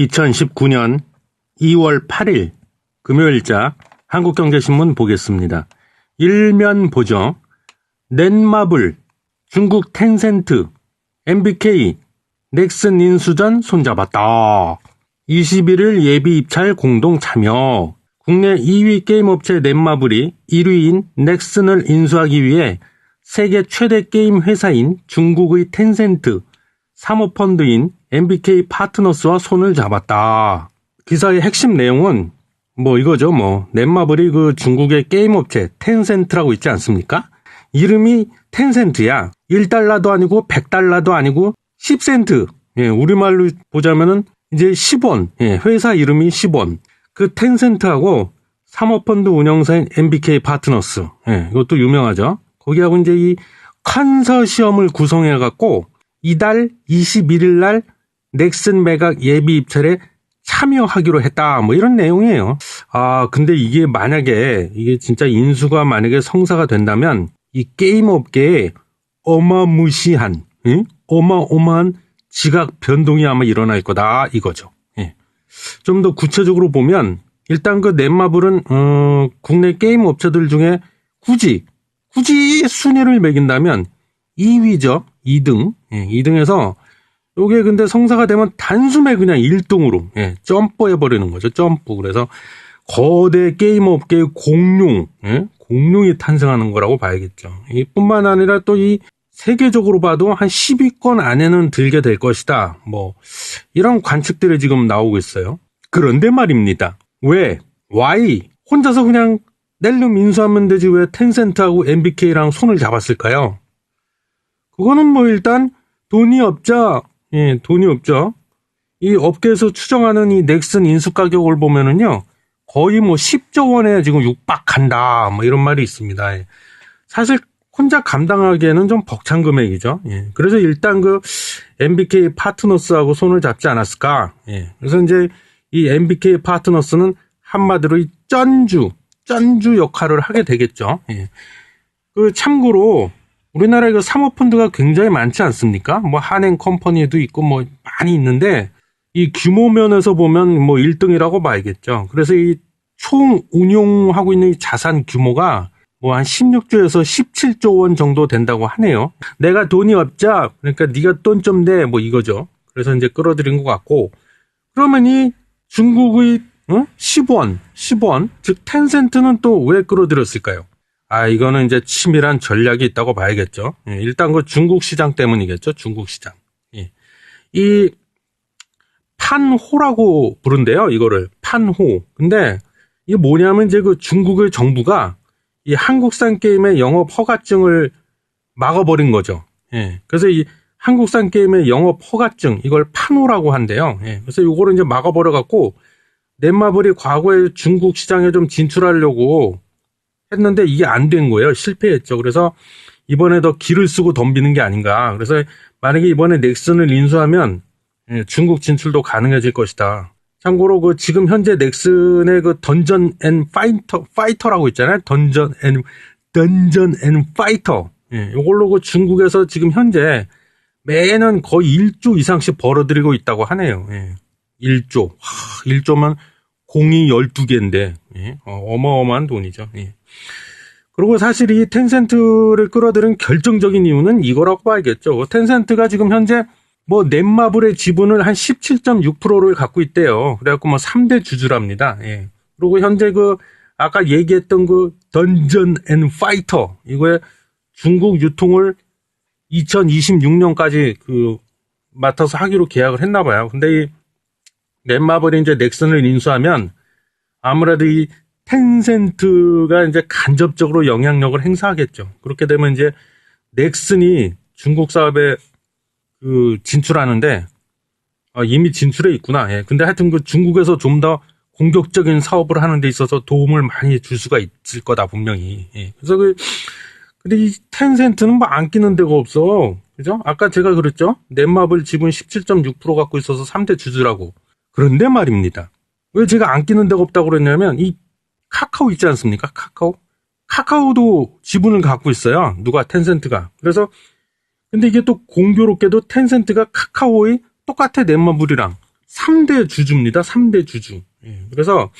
2019년 2월 8일 금요일자 한국경제신문 보겠습니다. 일면 보죠. 넷마블, 중국 텐센트, MBK, 넥슨 인수전 손잡았다. 21일 예비 입찰 공동 참여. 국내 2위 게임업체 넷마블이 1위인 넥슨을 인수하기 위해 세계 최대 게임 회사인 중국의 텐센트, 사모펀드인 MBK 파트너스와 손을 잡았다. 기사의 핵심 내용은 이거죠. 넷마블이 그 중국의 게임업체 텐센트라고 있지 않습니까? 이름이 텐센트야. 1달러도 아니고 100달러도 아니고 10센트. 예, 우리말로 보자면은 이제 10원. 예, 회사 이름이 10원. 그 텐센트하고 사모펀드 운영사인 MBK 파트너스. 예, 이것도 유명하죠. 거기하고 이제 이 컨소시엄을 구성해 갖고 이달 21일 날 넥슨 매각 예비 입찰에 참여하기로 했다. 이런 내용이에요. 근데 이게 만약에 이게 진짜 인수가 만약에 성사가 된다면 이 게임 업계에 어마무시한, 어마어마한 지각 변동이 아마 일어날 거다 이거죠. 예. 좀 더 구체적으로 보면 일단 그 넷마블은 국내 게임 업체들 중에 굳이 순위를 매긴다면 2위죠. 2등. 예, 2등에서 요게 근데 성사가 되면 단숨에 그냥 1등으로 점프해버리는 거죠. 점프. 그래서 거대 게임 업계의 공룡이 탄생하는 거라고 봐야겠죠. 이뿐만 아니라 또 이 세계적으로 봐도 한 10위권 안에는 들게 될 것이다. 이런 관측들이 지금 나오고 있어요. 그런데 말입니다. Why? 혼자서 그냥 낼름 인수하면 되지 왜 텐센트하고 MBK랑 손을 잡았을까요? 그거는 일단 돈이 없죠. 예, 돈이 없죠. 이 업계에서 추정하는 이 넥슨 인수 가격을 보면은요, 거의 10조 원에 지금 육박한다. 이런 말이 있습니다. 예. 사실 혼자 감당하기에는 좀 벅찬 금액이죠. 예. 그래서 일단 그 MBK 파트너스하고 손을 잡지 않았을까. 예. 그래서 이제 이 MBK 파트너스는 한마디로 이 쩐주 역할을 하게 되겠죠. 예. 그 참고로 우리나라에 그 사모펀드가 굉장히 많지 않습니까? 한행 컴퍼니도 있고 많이 있는데 이 규모 면에서 보면 1등이라고 봐야겠죠. 그래서 이 총 운용하고 있는 이 자산 규모가 한 16조에서 17조 원 정도 된다고 하네요. 내가 돈이 없자, 그러니까 네가 돈 좀 내, 이거죠. 그래서 이제 끌어들인 것 같고, 그러면 이 중국의 10원, 즉 텐센트는 또 왜 끌어들였을까요? 이거는 이제 치밀한 전략이 있다고 봐야겠죠. 예, 일단 그 중국 시장 때문이겠죠. 중국 시장. 예. 이 판호라고 부른대요. 이거를 판호. 근데 이게 뭐냐면 이제 그 중국의 정부가 이 한국산 게임의 영업 허가증을 막아버린 거죠. 예. 그래서 이 한국산 게임의 영업 허가증 이걸 판호라고 한대요. 예. 그래서 이거를 이제 막아버려 갖고 넷마블이 과거에 중국 시장에 좀 진출하려고 했는데 이게 안 된 거예요. 실패했죠. 그래서 이번에 더 기를 쓰고 덤비는 게 아닌가. 그래서 만약에 이번에 넥슨을 인수하면 중국 진출도 가능해질 것이다. 참고로 그 지금 현재 넥슨의 그 던전 앤 파이터라고 있잖아요. 던전 앤 파이터. 이걸로 그 중국에서 지금 현재 매년 거의 1조 이상씩 벌어들이고 있다고 하네요. 1조. 1조면 공이 12개인데 어마어마한 돈이죠. 그리고 사실 이 텐센트를 끌어들인 결정적인 이유는 이거라고 봐야겠죠. 텐센트가 지금 현재 넷마블의 지분을 한 17.6%를 갖고 있대요. 그래갖고 3대 주주랍니다. 그리고 현재 아까 얘기했던 던전 앤 파이터 이거의 중국 유통을 2026년까지 맡아서 하기로 계약을 했나 봐요. 근데 이 넷마블이 이제 넥슨을 인수하면 아무래도 이 텐센트가 이제 간접적으로 영향력을 행사하겠죠. 그렇게 되면 이제 넥슨이 중국 사업에 진출하는데 이미 진출해 있구나. 근데 하여튼 중국에서 좀 더 공격적인 사업을 하는 데 있어서 도움을 많이 줄 수가 있을 거다 분명히. 그래서 근데 이 텐센트는 안 끼는 데가 없어. 그죠? 아까 제가 그랬죠? 넷마블 지분 17.6% 갖고 있어서 3대 주주라고. 그런데 말입니다. 왜 제가 안 끼는 데가 없다고 그랬냐면 이 카카오 있지 않습니까? 카카오도 지분을 갖고 있어요. 누가? 텐센트가. 그래서 근데 이게 또 공교롭게도 텐센트가 카카오의 똑같아 넷마블이랑 3대 주주입니다. 3대 주주. 예, 그래서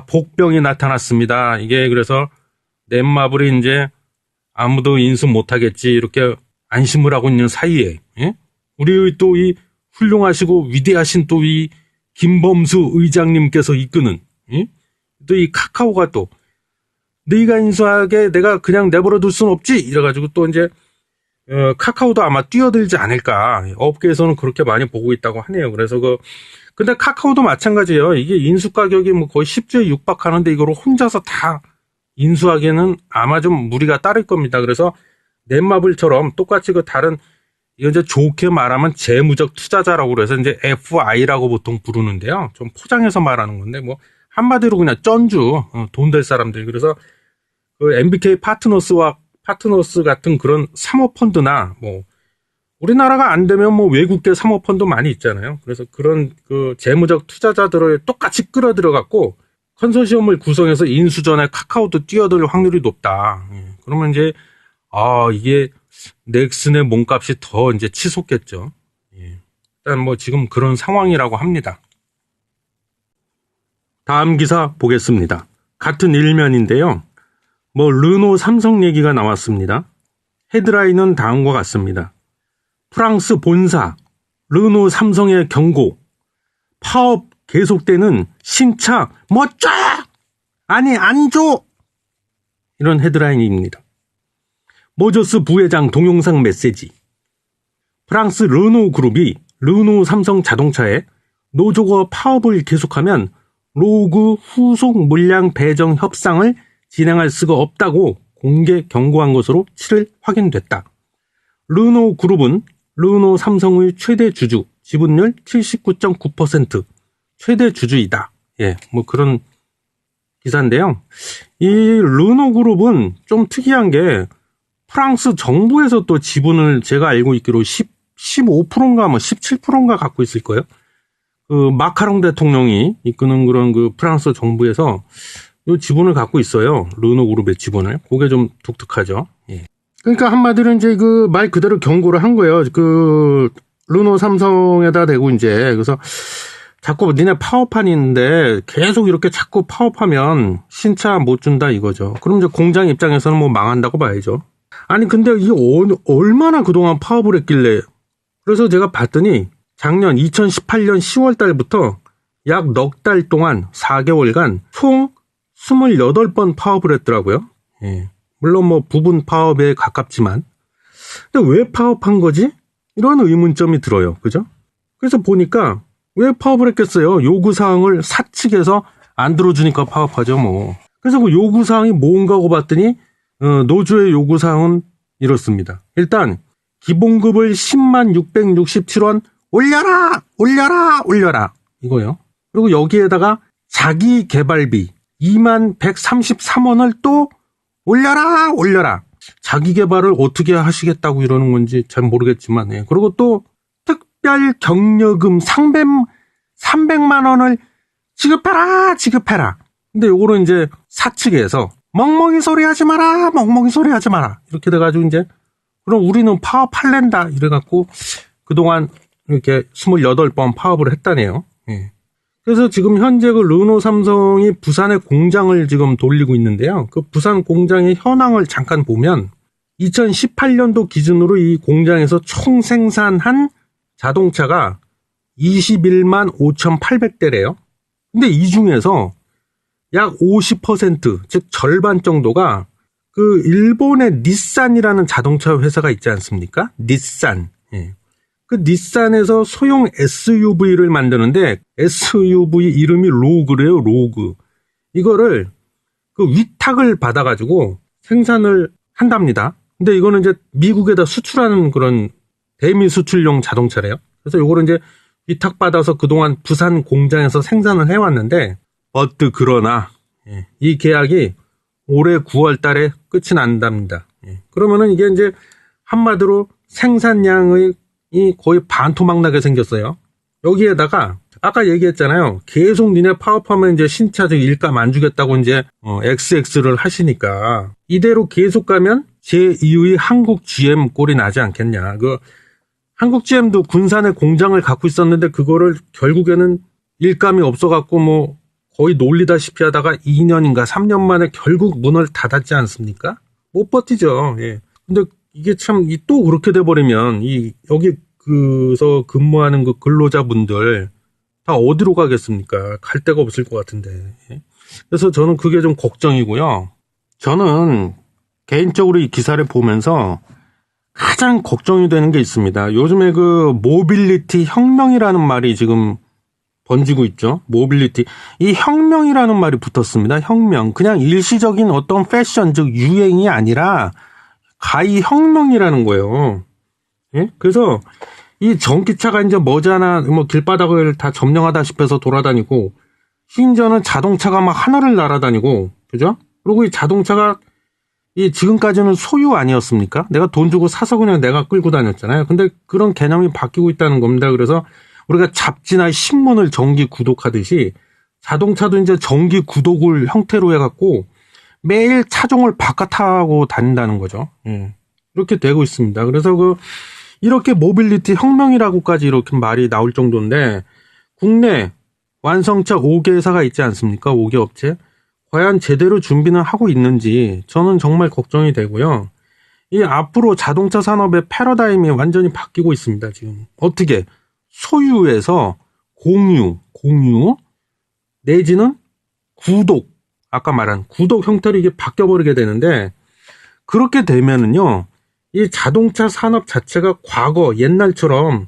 복병이 나타났습니다. 이게 그래서 넷마블이 이제 아무도 인수 못하겠지 이렇게 안심을 하고 있는 사이에, 예? 우리 또 이 훌륭하시고 위대하신 또 이 김범수 의장님께서 이끄는, 예? 또 이 카카오가 또 네가 인수하게 내가 그냥 내버려 둘 순 없지 이래가지고 또 이제 카카오도 아마 뛰어들지 않을까, 업계에서는 그렇게 많이 보고 있다고 하네요. 그래서 근데 카카오도 마찬가지예요. 이게 인수 가격이 뭐 거의 10조에 육박하는데 이걸 혼자서 다 인수하기에는 아마 좀 무리가 따를 겁니다. 그래서 넷마블처럼 똑같이 다른, 이거 이제 좋게 말하면 재무적 투자자라고 그래서 이제 FI라고 보통 부르는데요. 좀 포장해서 말하는 건데, 뭐, 한마디로 그냥 쩐주, 돈 될 사람들. 그래서 MBK 파트너스 같은 그런 사모펀드나, 뭐, 우리나라가 안 되면 뭐 외국계 사모펀드 많이 있잖아요. 그래서 그런 재무적 투자자들을 똑같이 끌어들여갖고 컨소시엄을 구성해서 인수 전에 카카오도 뛰어들 확률이 높다. 그러면 이제, 이게 넥슨의 몸값이 더 이제 치솟겠죠. 일단 뭐 지금 그런 상황이라고 합니다. 다음 기사 보겠습니다. 같은 일면인데요. 뭐 르노 삼성 얘기가 나왔습니다. 헤드라인은 다음과 같습니다. 프랑스 본사 르노 삼성의 경고. 파업 계속되는 신차 멋져! 아니 안 줘! 이런 헤드라인입니다. 모조스 부회장 동영상 메시지. 프랑스 르노 그룹이 르노 삼성 자동차에 노조가 파업을 계속하면 로그 후속 물량 배정 협상을 진행할 수가 없다고 공개 경고한 것으로 7일 확인됐다. 르노 그룹은 르노 삼성의 최대 주주, 지분율 79.9% 최대 주주이다. 예, 뭐 그런 기사인데요. 이 르노 그룹은 좀 특이한 게 프랑스 정부에서 또 지분을 제가 알고 있기로 15%인가 뭐 17%인가 갖고 있을 거예요. 마카롱 대통령이 이끄는 그런 프랑스 정부에서 이 지분을 갖고 있어요. 르노 그룹의 지분을. 그게 좀 독특하죠. 예. 그러니까 한마디로 이제 말 그대로 경고를 한 거예요. 르노 삼성에다 대고 이제, 그래서 자꾸 니네 파업판이 있는데 계속 이렇게 자꾸 파업하면 신차 못 준다 이거죠. 그럼 이제 공장 입장에서는 뭐 망한다고 봐야죠. 아니 근데 이게 얼마나 그동안 파업을 했길래. 그래서 제가 봤더니 작년 2018년 10월 달부터 약 넉 달 동안 4개월간 총 28번 파업을 했더라고요. 예. 물론 뭐 부분 파업에 가깝지만. 근데 왜 파업한 거지? 이런 의문점이 들어요. 그죠? 그래서 보니까 왜 파업을 했겠어요? 요구사항을 사측에서 안 들어주니까 파업하죠, 뭐. 그래서 그 요구사항이 뭔가고 봤더니, 노조의 요구사항은 이렇습니다. 일단, 기본급을 10만 667원 올려라! 올려라! 올려라! 이거요. 그리고 여기에다가 자기 개발비 2만 133원을 또 올려라! 올려라! 자기 개발을 어떻게 하시겠다고 이러는 건지 잘 모르겠지만, 예. 그리고 또 특별 격려금 300만 원을 지급해라! 지급해라! 근데 요거는 이제 사측에서 멍멍이 소리 하지 마라! 멍멍이 소리 하지 마라! 이렇게 돼가지고 이제, 그럼 우리는 파업할랜다! 이래갖고 그동안 이렇게 28번 파업을 했다네요. 예. 그래서 지금 현재 르노 삼성이 부산의 공장을 지금 돌리고 있는데요. 그 부산 공장의 현황을 잠깐 보면 2018년도 기준으로 이 공장에서 총 생산한 자동차가 21만 5,800대래요. 근데 이 중에서 약 50%, 즉 절반 정도가 일본의 닛산이라는 자동차 회사가 있지 않습니까? 닛산. 예. 그 닛산에서 소형 SUV를 만드는데 SUV 이름이 로그래요, 로그. 이거를 위탁을 받아가지고 생산을 한답니다. 근데 이거는 이제 미국에다 수출하는 그런 대미 수출용 자동차래요. 그래서 이거를 이제 위탁받아서 그동안 부산 공장에서 생산을 해왔는데, 그러나, 예, 이 계약이 올해 9월 달에 끝이 난답니다. 예. 그러면은 이게 이제 한마디로 생산량의 거의 반토막 나게 생겼어요. 여기에다가 아까 얘기했잖아요. 계속 니네 파업하면 이제 신차적 일감 안 주겠다고 이제 XX를 하시니까 이대로 계속 가면 제2의 한국 GM 꼴이 나지 않겠냐. 한국 GM도 군산에 공장을 갖고 있었는데 그거를 결국에는 일감이 없어갖고 뭐 거의 놀리다시피 하다가 2년인가 3년 만에 결국 문을 닫았지 않습니까? 못 버티죠. 예. 근데 이게 참 또 그렇게 돼버리면 여기서 근무하는 그 근로자분들 다 어디로 가겠습니까? 갈 데가 없을 것 같은데. 예. 그래서 저는 그게 좀 걱정이고요. 저는 개인적으로 이 기사를 보면서 가장 걱정이 되는 게 있습니다. 요즘에 그 모빌리티 혁명이라는 말이 지금 번지고 있죠. 모빌리티. 이 혁명이라는 말이 붙었습니다. 혁명. 그냥 일시적인 어떤 패션, 즉 유행이 아니라 가히 혁명이라는 거예요. 예? 그래서 이 전기차가 이제 머지않아 뭐 길바닥을 다 점령하다 싶어서 돌아다니고, 심지어는 자동차가 막 하늘을 날아다니고, 그죠? 그리고 이 자동차가 지금까지는 소유 아니었습니까? 내가 돈 주고 사서 그냥 내가 끌고 다녔잖아요. 근데 그런 개념이 바뀌고 있다는 겁니다. 그래서 우리가 잡지나 신문을 정기 구독하듯이 자동차도 이제 정기 구독을 형태로 해갖고 매일 차종을 바꿔 타고 다닌다는 거죠. 이렇게 되고 있습니다. 그래서 이렇게 모빌리티 혁명이라고까지 이렇게 말이 나올 정도인데, 국내 완성차 5개 회사가 있지 않습니까? 5개 업체. 과연 제대로 준비는 하고 있는지 저는 정말 걱정이 되고요. 이 앞으로 자동차 산업의 패러다임이 완전히 바뀌고 있습니다. 지금 어떻게 소유에서 공유 내지는 구독, 아까 말한 구독 형태로 이게 바뀌어버리게 되는데, 그렇게 되면은요, 이 자동차 산업 자체가 과거 옛날처럼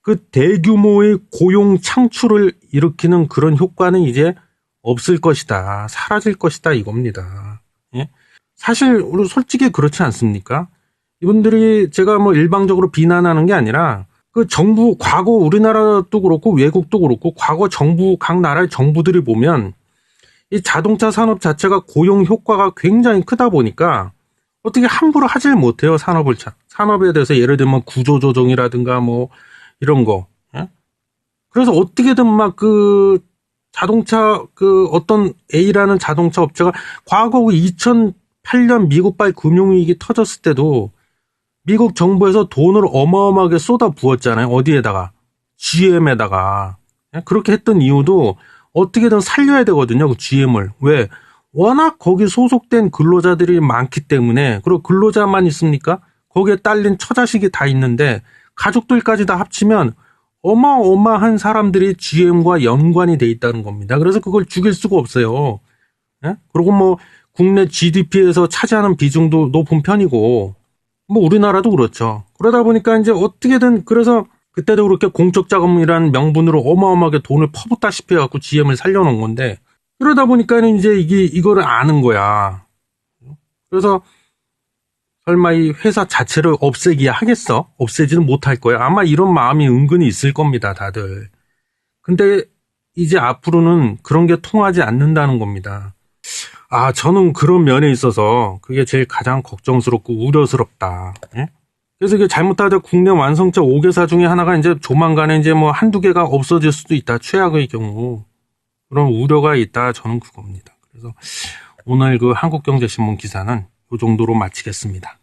그 대규모의 고용 창출을 일으키는 그런 효과는 이제 없을 것이다. 사라질 것이다. 이겁니다. 예? 사실 우리 솔직히 그렇지 않습니까? 이분들이 제가 뭐 일방적으로 비난하는 게 아니라 그 정부, 과거 우리나라도 그렇고 외국도 그렇고 과거 정부, 각 나라의 정부들이 보면 이 자동차 산업 자체가 고용 효과가 굉장히 크다 보니까 어떻게 함부로 하질 못해요. 산업에 대해서 예를 들면 구조조정이라든가 뭐 이런 거. 예? 그래서 어떻게든 막 자동차 어떤 A라는 자동차 업체가 과거 2008년 미국발 금융위기 터졌을 때도 미국 정부에서 돈을 어마어마하게 쏟아 부었잖아요. 어디에다가? GM에다가. 그렇게 했던 이유도 어떻게든 살려야 되거든요. 그 GM을. 왜? 워낙 거기 소속된 근로자들이 많기 때문에. 그리고 근로자만 있습니까? 거기에 딸린 처자식이 다 있는데 가족들까지 다 합치면 어마어마한 사람들이 GM과 연관이 돼 있다는 겁니다. 그래서 그걸 죽일 수가 없어요. 예? 그리고 뭐 국내 GDP에서 차지하는 비중도 높은 편이고, 뭐 우리나라도 그렇죠. 그러다 보니까 이제 어떻게든, 그래서 그때도 그렇게 공적 자금이라는 명분으로 어마어마하게 돈을 퍼붓다시피 해갖고 GM을 살려놓은 건데, 그러다 보니까 이제 이거를 아는 거야. 그래서 설마 이 회사 자체를 없애기야 하겠어? 없애지는 못할 거야. 아마 이런 마음이 은근히 있을 겁니다, 다들. 근데 이제 앞으로는 그런 게 통하지 않는다는 겁니다. 저는 그런 면에 있어서 그게 제일 가장 걱정스럽고 우려스럽다. 예? 그래서 이게 잘못하다 국내 완성차 5개사 중에 하나가 이제 조만간에 이제 뭐 한두 개가 없어질 수도 있다. 최악의 경우. 그런 우려가 있다. 저는 그겁니다. 그래서 오늘 그 한국경제신문 기사는 이 정도로 마치겠습니다.